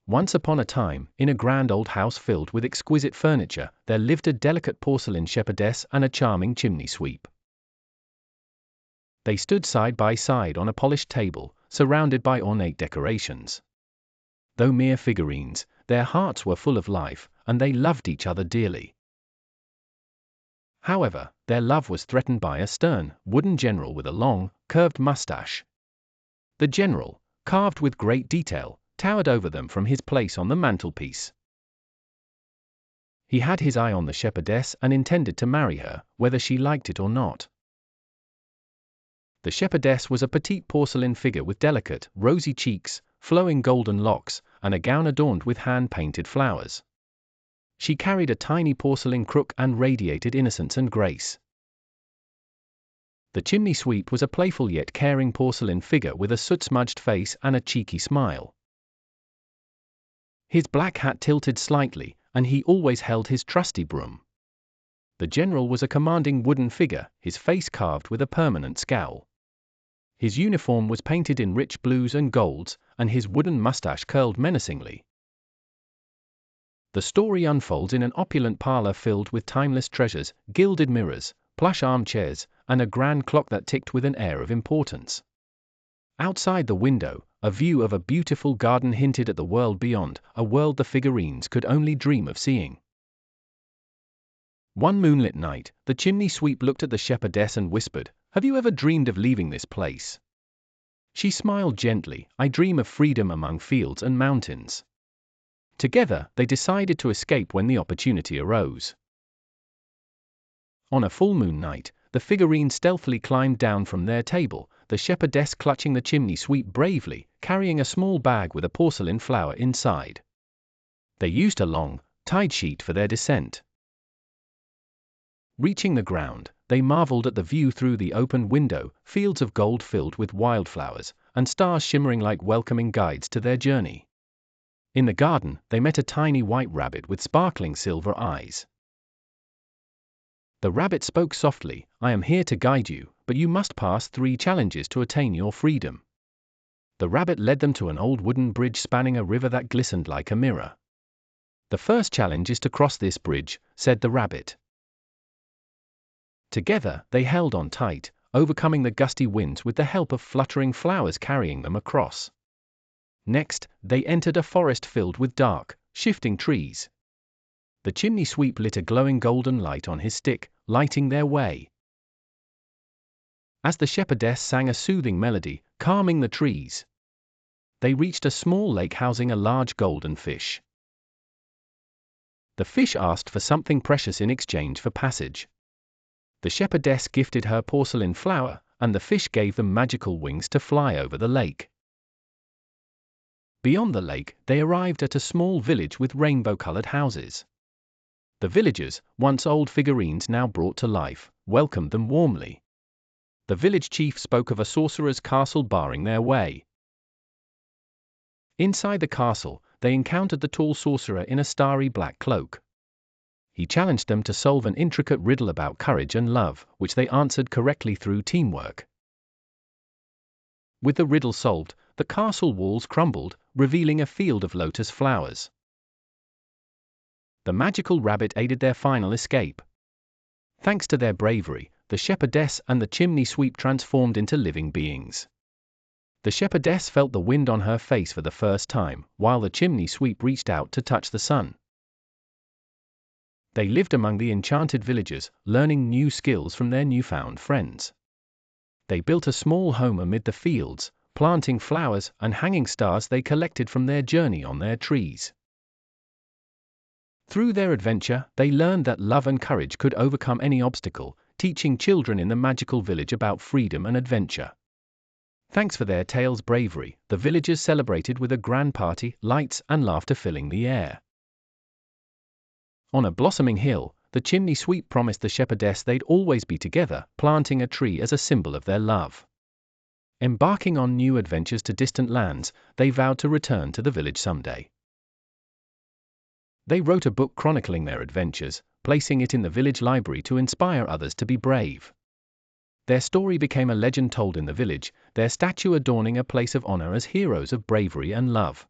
Once upon a time, in a grand old house filled with exquisite furniture, there lived a delicate porcelain shepherdess and a charming chimney sweep. They stood side by side on a polished table, surrounded by ornate decorations. Though mere figurines, their hearts were full of life, and they loved each other dearly. However, their love was threatened by a stern, wooden general with a long, curved mustache. The general, carved with great detail, towered over them from his place on the mantelpiece. He had his eye on the shepherdess and intended to marry her, whether she liked it or not. The shepherdess was a petite porcelain figure with delicate, rosy cheeks, flowing golden locks, and a gown adorned with hand-painted flowers. She carried a tiny porcelain crook and radiated innocence and grace. The chimney sweep was a playful yet caring porcelain figure with a soot-smudged face and a cheeky smile. His black hat tilted slightly, and he always held his trusty broom. The general was a commanding wooden figure, his face carved with a permanent scowl. His uniform was painted in rich blues and golds, and his wooden mustache curled menacingly. The story unfolds in an opulent parlor filled with timeless treasures, gilded mirrors, plush armchairs, and a grand clock that ticked with an air of importance. Outside the window, a view of a beautiful garden hinted at the world beyond, a world the figurines could only dream of seeing. One moonlit night, the chimney sweep looked at the shepherdess and whispered, "Have you ever dreamed of leaving this place?" She smiled gently, "I dream of freedom among fields and mountains." Together, they decided to escape when the opportunity arose. On a full moon night, the figurines stealthily climbed down from their table, the shepherdess clutching the chimney sweep bravely, carrying a small bag with a porcelain flower inside. They used a long, tied sheet for their descent. Reaching the ground, they marveled at the view through the open window, fields of gold filled with wildflowers, and stars shimmering like welcoming guides to their journey. In the garden, they met a tiny white rabbit with sparkling silver eyes. The rabbit spoke softly, "I am here to guide you, but you must pass 3 challenges to attain your freedom." The rabbit led them to an old wooden bridge spanning a river that glistened like a mirror. "The first challenge is to cross this bridge," said the rabbit. Together, they held on tight, overcoming the gusty winds with the help of fluttering flowers carrying them across. Next, they entered a forest filled with dark, shifting trees. The chimney sweep lit a glowing golden light on his stick, lighting their way. As the shepherdess sang a soothing melody, calming the trees, they reached a small lake housing a large golden fish. The fish asked for something precious in exchange for passage. The shepherdess gifted her porcelain flower, and the fish gave them magical wings to fly over the lake. Beyond the lake, they arrived at a small village with rainbow-colored houses. The villagers, once old figurines now brought to life, welcomed them warmly. The village chief spoke of a sorcerer's castle barring their way. Inside the castle, they encountered the tall sorcerer in a starry black cloak. He challenged them to solve an intricate riddle about courage and love, which they answered correctly through teamwork. With the riddle solved, the castle walls crumbled, revealing a field of lotus flowers. The magical rabbit aided their final escape. Thanks to their bravery, the shepherdess and the chimney sweep transformed into living beings. The shepherdess felt the wind on her face for the first time, while the chimney sweep reached out to touch the sun. They lived among the enchanted villagers, learning new skills from their newfound friends. They built a small home amid the fields, planting flowers and hanging stars they collected from their journey on their trees. Through their adventure, they learned that love and courage could overcome any obstacle, teaching children in the magical village about freedom and adventure. Thanks for their tales' bravery, the villagers celebrated with a grand party, lights and laughter filling the air. On a blossoming hill, the chimney sweep promised the shepherdess they'd always be together, planting a tree as a symbol of their love. Embarking on new adventures to distant lands, they vowed to return to the village someday. They wrote a book chronicling their adventures, placing it in the village library to inspire others to be brave. Their story became a legend told in the village, their statue adorning a place of honor as heroes of bravery and love.